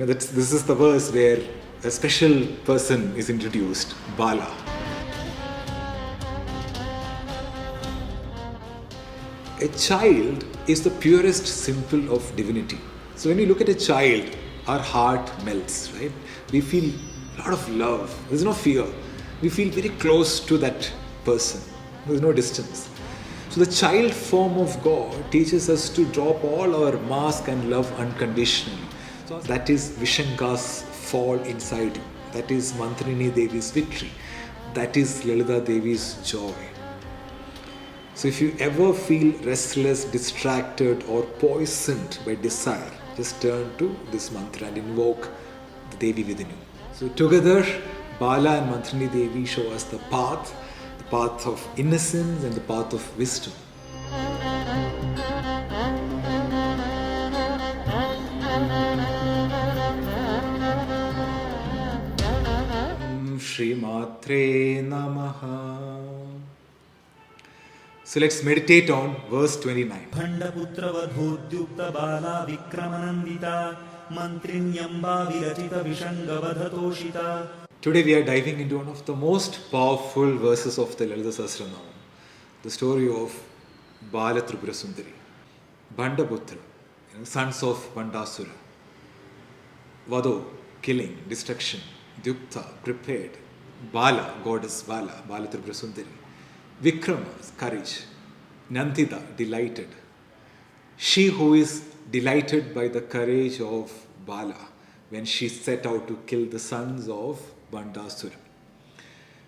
This is the verse where a special person is introduced, Bala. A child is the purest symbol of divinity. So when we look at a child, our heart melts, right? We feel a lot of love. There's no fear. We feel very close to that person. There's no distance. So the child form of God teaches us to drop all our mask and love unconditionally. So that is Vishanka's fall inside you. That is Mantrini Devi's victory. That is Lalitha Devi's joy. So if you ever feel restless, distracted or poisoned by desire, just turn to this mantra and invoke the Devi within you. So together, Bala and Mantrini Devi show us the path of innocence and the path of wisdom. Sri Matre Namaha. So let's meditate on verse 29. Bhandasura Bala Tripura Sundari Viśaṅga. Today we are diving into one of the most powerful verses of the Lalitha Sahasranamam, the story of Bala Tripura Sundari. Bhandasura, sons of Bhandasura. Vado, killing, destruction. Dyukta, prepared. Bala, goddess Bala, Bala Tripura Sundari. Vikrama, courage. Nandita, delighted. She who is delighted by the courage of Bala when she set out to kill the sons of Bhandasura.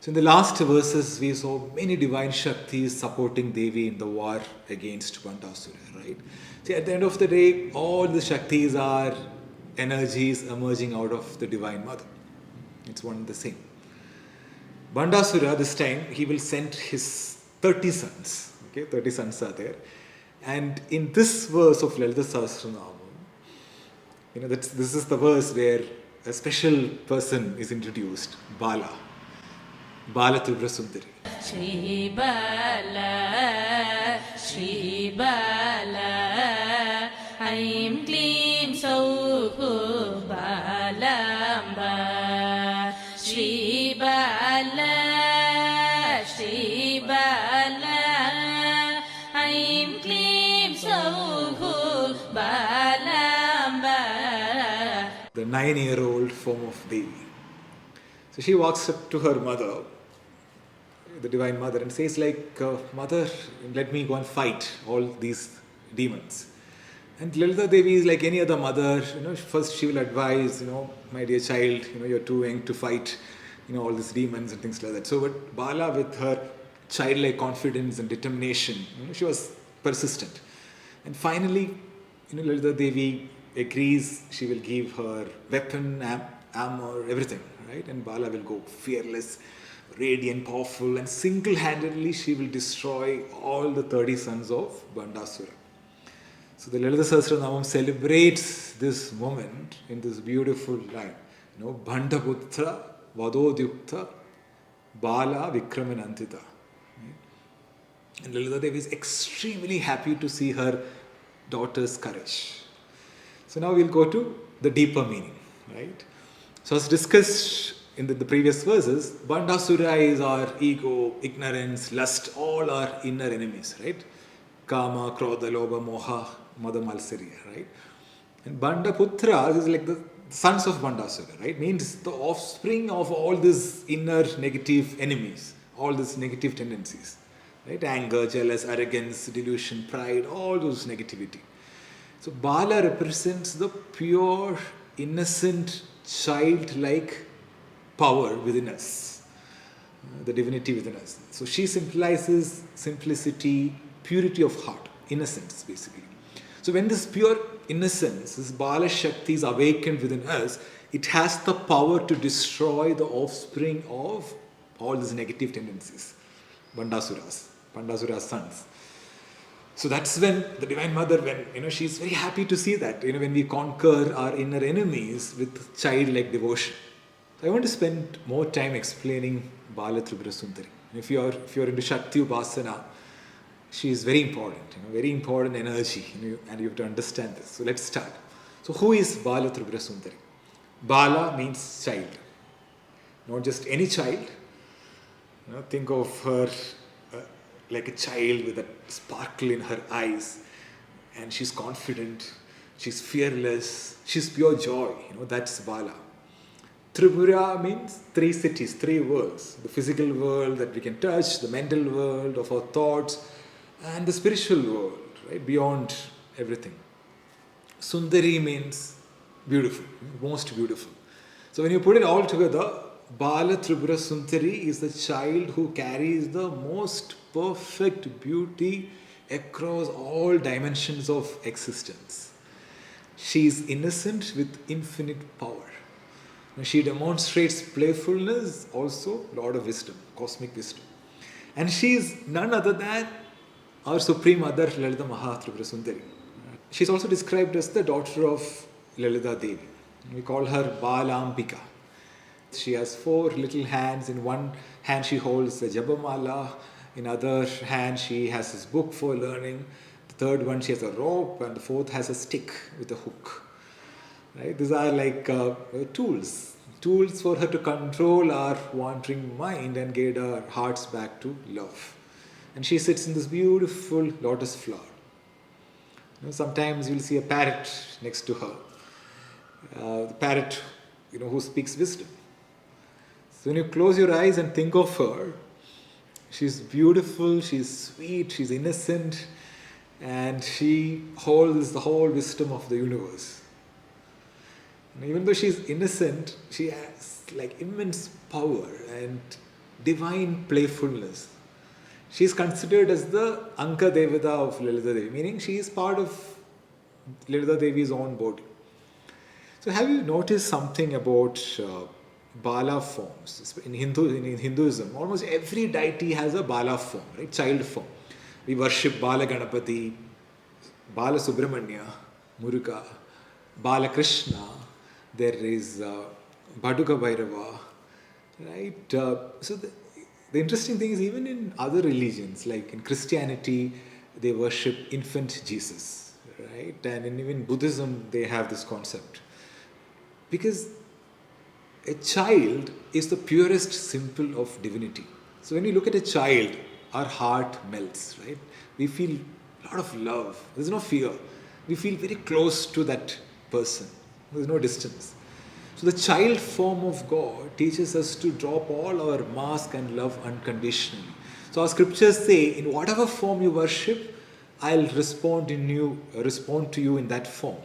So in the last verses, we saw many divine shaktis supporting Devi in the war against Bhandasura, right? See, at the end of the day, all the shaktis are energies emerging out of the Divine Mother. It's one and the same. Bhandasura, this time, he will send his 30 sons. Okay, 30 sons are there. And in this verse of Lalitha Sahasranamam, this is the verse where a special person is introduced, Bala. Bala Tripura Sundari. Sri Bala, Sri Bala, Aim Klim Sauku Balamba. Sri Bala, Sri Bala, Aim Klim Sauku Balamba. The 9-year-old form of Devi. So she walks up to her mother, the Divine Mother, and says Mother, let me go and fight all these demons. And Lalitha Devi is like any other mother, first she will advise, my dear child, you're too young to fight, all these demons and things like that. So but Bala, with her childlike confidence and determination, she was persistent. And finally, Lalitha Devi agrees she will give her weapon, armor, everything, right? And Bala will go fearless, radiant, powerful, and single-handedly she will destroy all the 30 sons of Bhandasura. So the Lalitha Sahasranamam celebrates this moment in this beautiful line. Bhandaputra, Vadodyukta, Bala, Vikrama, Nandita. And Lalitha Devi is extremely happy to see her daughter's courage. So now we'll go to the deeper meaning, right? So as discussed in the previous verses, Bhandasura is our ego, ignorance, lust, all our inner enemies, right? Kama, Krodha, Lobha, Moha, Mada, Malsarya, right? And Bhandaputra is like the sons of Bhandasura, right? Means the offspring of all these inner negative enemies, all these negative tendencies, right? Anger, jealous, arrogance, delusion, pride, all those negativity. So Bala represents the pure, innocent, childlike power within us, the divinity within us. So she symbolizes simplicity, purity of heart, innocence basically. So when this pure innocence, this Bala Shakti is awakened within us, it has the power to destroy the offspring of all these negative tendencies, Bhandasura's sons. So that's when the Divine Mother, when she's very happy to see that, when we conquer our inner enemies with childlike devotion. So I want to spend more time explaining Bala Tripura Sundari. If you're into Shakti Upasana, she is very important energy, and you have to understand this. So let's start. So who is Bala Tripura Sundari? Bala means child. Not just any child. Think of her like a child with a sparkle in her eyes, and she's confident, she's fearless, she's pure joy. That's Bala. Tripura means three cities, three worlds. The physical world that we can touch, the mental world of our thoughts, and the spiritual world, right, beyond everything. Sundari means beautiful, most beautiful. So when you put it all together, Bala Tripura Sundari is the child who carries the most perfect beauty across all dimensions of existence. She is innocent with infinite power. She demonstrates playfulness, also Lord of Wisdom, cosmic wisdom. And she is none other than our Supreme Mother, Lalitha Tripura Sundari. She is also described as the daughter of Lalitha Devi. We call her Balambika. She has 4 little hands. In one hand she holds a Jabamala. In other hand she has this book for learning. The third one she has a rope, and the fourth has a stick with a hook. Right? These are like tools for her to control our wandering mind and guide our hearts back to love. And she sits in this beautiful lotus flower. Sometimes you'll see a parrot next to her. The parrot, who speaks wisdom. So when you close your eyes and think of her, she's beautiful, she's sweet, she's innocent, and she holds the whole wisdom of the universe. And even though she's innocent, she has like immense power and divine playfulness. She's considered as the Anka Devata of Lalitha Devi, meaning she is part of Lalitha Devi's own body. So have you noticed something about Bala forms? In Hinduism, almost every deity has a Bala form, right? Child form. We worship Bala Ganapati, Bala Subramanya, Muruga, Bala Krishna. There is Baduka Bhairava, right? So the interesting thing is, even in other religions, like in Christianity, they worship infant Jesus, right? And in even Buddhism, they have this concept. Because a child is the purest symbol of divinity. So when we look at a child, our heart melts, right? We feel a lot of love. There's no fear. We feel very close to that person. There's no distance. So the child form of God teaches us to drop all our mask and love unconditionally. So our scriptures say, in whatever form you worship, I'll respond to you in that form.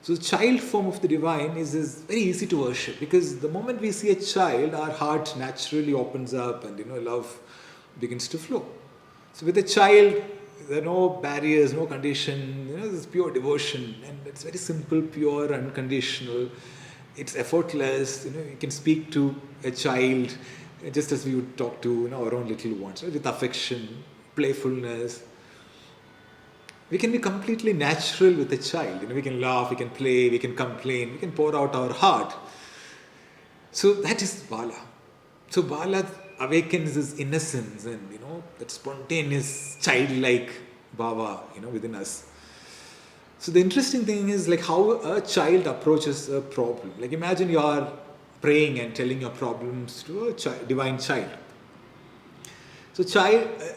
So the child form of the divine is very easy to worship, because the moment we see a child, our heart naturally opens up and love begins to flow. So with a child, there are no barriers, no condition. It's pure devotion, and it's very simple, pure, unconditional. It's effortless. You can speak to a child just as we would talk to our own little ones, right? With affection, playfulness. We can be completely natural with a child. We can laugh, we can play, we can complain, we can pour out our heart. So that is Bala. So Bala awakens his innocence and that spontaneous childlike bhava within us. So the interesting thing is like how a child approaches a problem. Like imagine you are praying and telling your problems to a divine child. So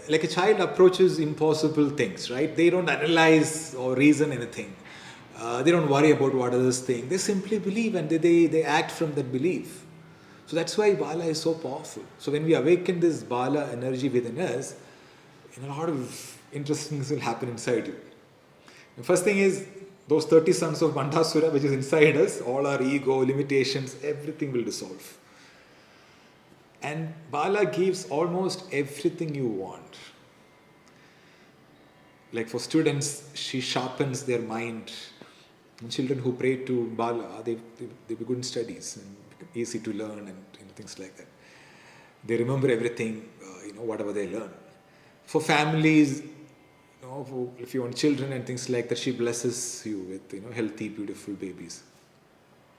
like a child approaches impossible things, right? They don't analyze or reason anything. They don't worry about what others think. They simply believe, and they act from that belief. So that's why Bala is so powerful. So when we awaken this Bala energy within us, a lot of interesting things will happen inside you. The first thing is, those 30 sons of Bhandasura, which is inside us, all our ego, limitations, everything will dissolve. And Bala gives almost everything you want. Like for students, she sharpens their mind. And children who pray to Bala, they be good in studies and easy to learn and things like that. They remember everything, whatever they learn. For families, if you want children and things like that, she blesses you with healthy, beautiful babies.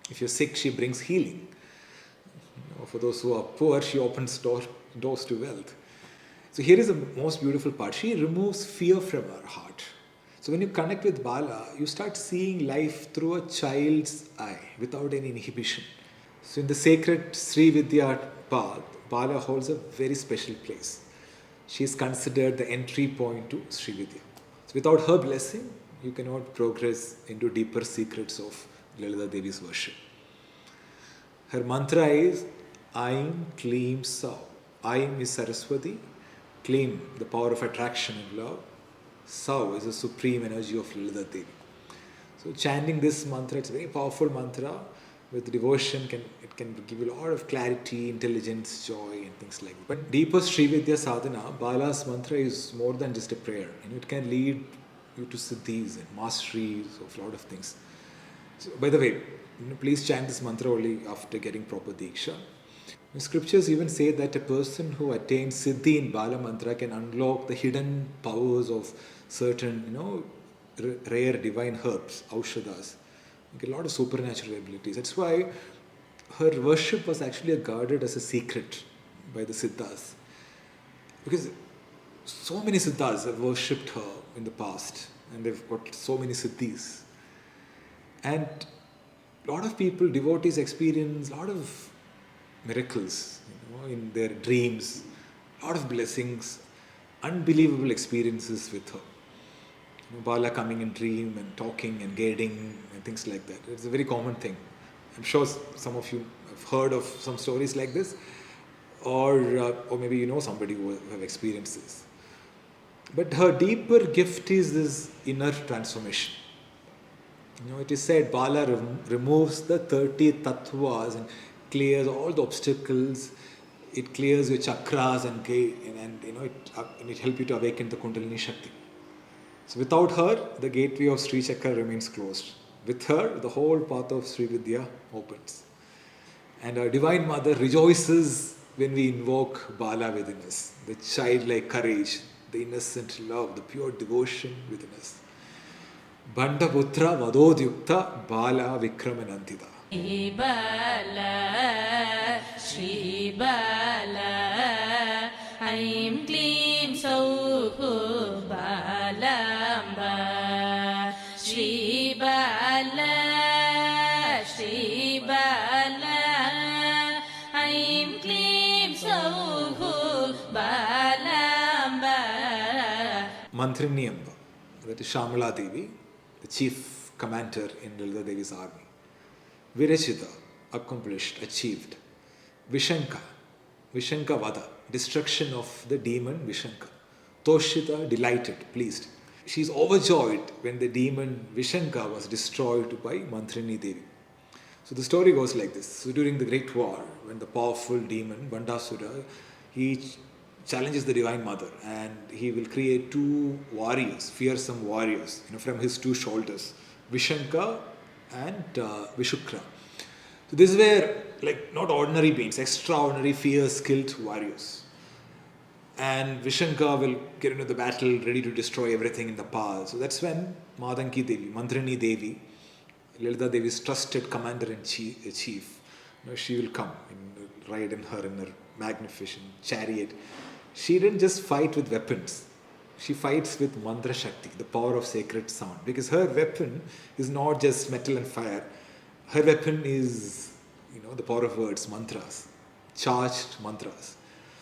If you're sick, she brings healing. For those who are poor, she opens doors to wealth. So here is the most beautiful part. She removes fear from our heart. So when you connect with Bala, you start seeing life through a child's eye without any inhibition. So in the sacred Sri Vidya path, Bala holds a very special place. She is considered the entry point to Sri Vidya. So without her blessing, you cannot progress into deeper secrets of Lalitha Devi's worship. Her mantra is Aim Kleem Sau. Aim is Saraswati, Kleem, the power of attraction and love. Sau is the supreme energy of Lalitha Devi. So chanting this mantra, it's a very powerful mantra. With devotion, it can give you a lot of clarity, intelligence, joy, and things like that. But deeper Sri Vidya sadhana, Bala's mantra is more than just a prayer. It can lead you to siddhis and masteries of a lot of things. So, by the way, please chant this mantra only after getting proper diksha. The scriptures even say that a person who attains siddhi in Bala mantra can unlock the hidden powers of certain, rare divine herbs, aushadas. You get a lot of supernatural abilities. That's why her worship was actually guarded as a secret by the Siddhas. Because so many Siddhas have worshipped her in the past and they've got so many Siddhis. And a lot of people, devotees, experience a lot of miracles in their dreams, a lot of blessings, unbelievable experiences with her. Bala coming in dream and talking and guiding and things like that. It's a very common thing. I'm sure some of you have heard of some stories like this, or maybe you know somebody who have experienced this. But her deeper gift is this inner transformation. It is said Bala removes the 30 tattvas and clears all the obstacles. It clears your chakras and it helps you to awaken the Kundalini Shakti. So without her, the gateway of Sri Chakra remains closed. With her, the whole path of Sri Vidya opens. And our Divine Mother rejoices when we invoke Bala within us, the childlike courage, the innocent love, the pure devotion within us. Bhandasura Vadodyukta Bala Vikramanandita. Shri Bala, Shri Bala, Aim Kleem Sau Balamba. Shri Bala, Shri Bala, Aim Kleem Sau Balamba. Mantrini Amba, that is Shyamala Devi, the chief commander in Lalitha Devi's army. Virachita, accomplished, achieved. Vishanka, Vishanka Vada, destruction of the demon Vishanka. Toshita, delighted, pleased. She is overjoyed when the demon Vishanka was destroyed by Mantrini Devi. So the story goes like this. So during the Great War, when the powerful demon Bhandasura, he challenges the Divine Mother and he will create two warriors, fearsome warriors, from his two shoulders, Vishanka and Vishukra. So these were not ordinary beings, extraordinary, fierce, skilled warriors. And Vishanka will get into the battle, ready to destroy everything in the path. So that's when Mantrini Devi, Lalitha Devi's trusted commander-in-chief, she will come and ride in her magnificent chariot. She didn't just fight with weapons. She fights with mantra shakti, the power of sacred sound. Because her weapon is not just metal and fire. Her weapon is, the power of words, mantras, charged mantras.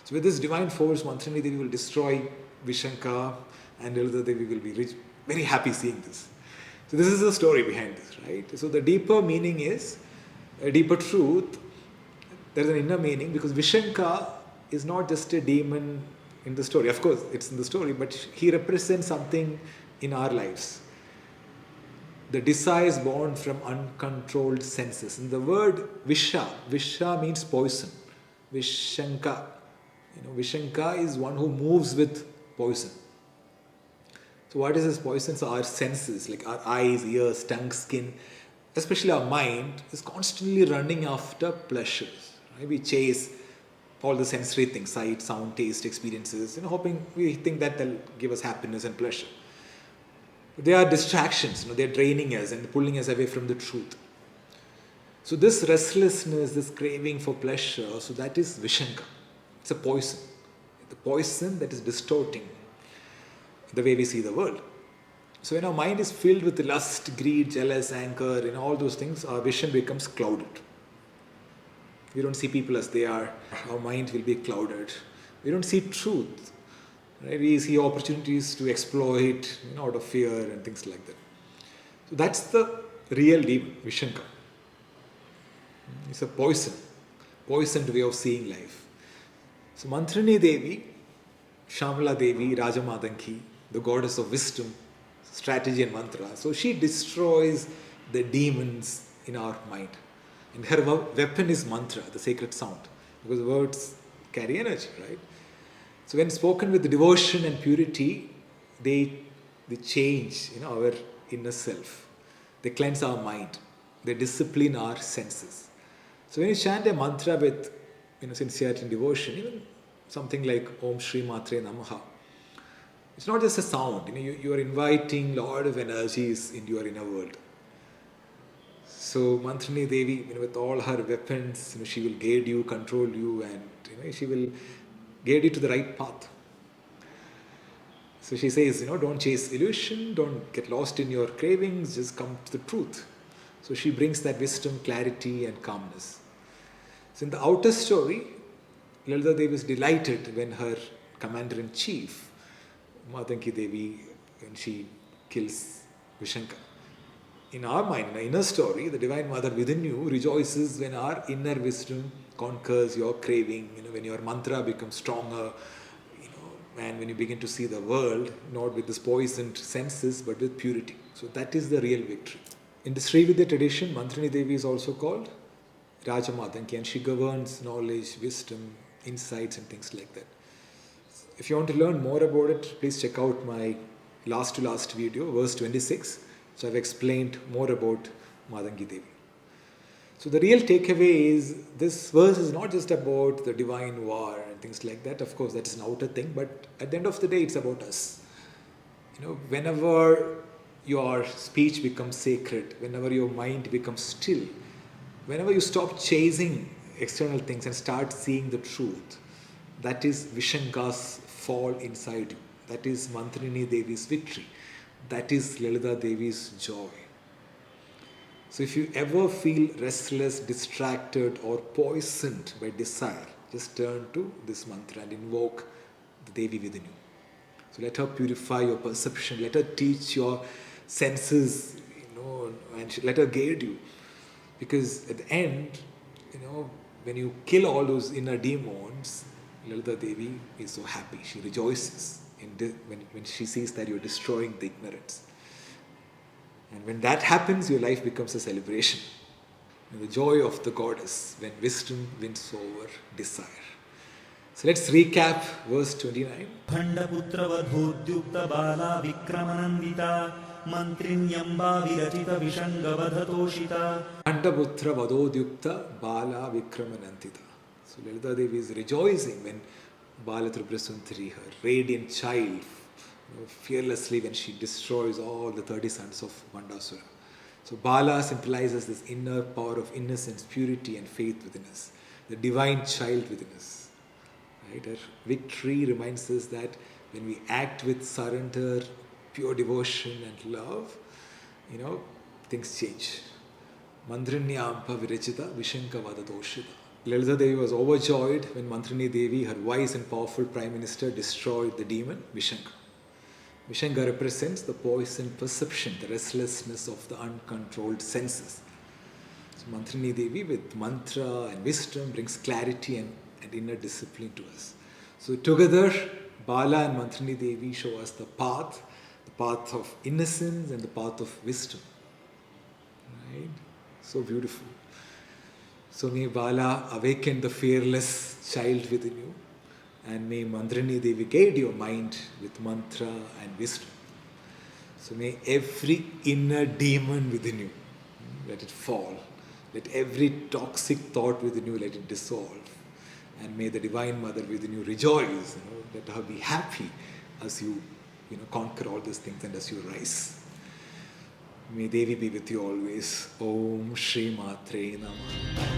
So with this divine force, Mantrini Devi will destroy Vishanka and Lalitha Devi will be very happy seeing this. So this is the story behind this, right? So the deeper meaning is, a deeper truth, there is an inner meaning because Vishanka is not just a demon in the story. Of course, it's in the story, but he represents something in our lives. The desires born from uncontrolled senses. And the word Visha means poison. Vishanka. Vishanka is one who moves with poison. So what is this poison? So our senses, like our eyes, ears, tongue, skin, especially our mind, is constantly running after pleasures. Right? We chase all the sensory things, sight, sound, taste, experiences, hoping we think that they'll give us happiness and pleasure. But they are distractions, they're draining us and pulling us away from the truth. So this restlessness, this craving for pleasure, so that is Vishanka. It's a poison. The poison that is distorting the way we see the world. So when our mind is filled with lust, greed, jealous, anger, all those things, our vision becomes clouded. We don't see people as they are. Our mind will be clouded. We don't see truth. Right? We see opportunities to exploit out of fear and things like that. So that's the real demon, Vishanka. It's a poisoned way of seeing life. So Mantrini Devi, Shyamala Devi, Rajamadanki, the goddess of wisdom, strategy and mantra. So she destroys the demons in our mind. And her weapon is mantra, the sacred sound. Because words carry energy, right? So when spoken with devotion and purity, they change our inner self. They cleanse our mind. They discipline our senses. So when you chant a mantra with sincerity and devotion, even something like Om Sri Matre Namaha, it's not just a sound. You are inviting a lot of energies into your inner world. So Mantrini Devi, with all her weapons, she will guide you, control you, and she will guide you to the right path. So she says, don't chase illusion, don't get lost in your cravings, just come to the truth. So she brings that wisdom, clarity, and calmness. So in the outer story, Lalitha Devi is delighted when her commander-in-chief, Madanki Devi, when she kills Vishanka. In our mind, in the inner story, the Divine Mother within you rejoices when our inner wisdom conquers your craving, when your mantra becomes stronger, and when you begin to see the world, not with this poisoned senses, but with purity. So that is the real victory. In the Sri Vidya tradition, Mantrini Devi is also called Rajamadanki, and she governs knowledge, wisdom, insights, and things like that. If you want to learn more about it, please check out my last to last video, verse 26. So I've explained more about Madanki Devi. So the real takeaway is this verse is not just about the divine war and things like that. Of course, that is an outer thing, but at the end of the day, it's about us. Whenever your speech becomes sacred, whenever your mind becomes still, whenever you stop chasing external things and start seeing the truth, that is Vishanka's fall inside you. That is Mantrini Devi's victory. That is Lalitha Devi's joy. So if you ever feel restless, distracted, or poisoned by desire, just turn to this mantra and invoke the Devi within you. So let her purify your perception. Let her teach your senses, and let her guide you. Because at the end, when you kill all those inner demons, Lalitha Devi is so happy. She rejoices when she sees that you're destroying the ignorance. And when that happens, your life becomes a celebration. And the joy of the goddess when wisdom wins over desire. So let's recap verse 29. Bhandasura vadhudyukta Bala Vikramanandita Mantrinyamba virachita Viśaṅga vadhatoshita. Bhandasura vadhudyukta Bala Vikramanandita. So Lalitha Devi is rejoicing when Bala Tripura Sundari, her radiant child, fearlessly when she destroys all the 30 sons of Bhandasura. So Bala symbolizes this inner power of innocence, purity and faith within us, the divine child within us. Right? Her victory reminds us that when we act with surrender, pure devotion and love, things change. Mandrinyampa virachita Vishanka vadatoshita. Lalitha Devi was overjoyed when Mantrini Devi, her wise and powerful prime minister, destroyed the demon Vishanka. Vishanka represents the poisoned perception, the restlessness of the uncontrolled senses. So Mantrini Devi with mantra and wisdom brings clarity and inner discipline to us. So together, Bala and Mantrini Devi show us the path of innocence and the path of wisdom. Right? So beautiful. So may Bala awaken the fearless child within you. And may Mantrini Devi guide your mind with mantra and wisdom. So may every inner demon within you, let it fall. Let every toxic thought within you, let it dissolve. And may the Divine Mother within you rejoice. Let her be happy as you, conquer all these things and as you rise. May Devi be with you always. Om Sri Matre Namaha.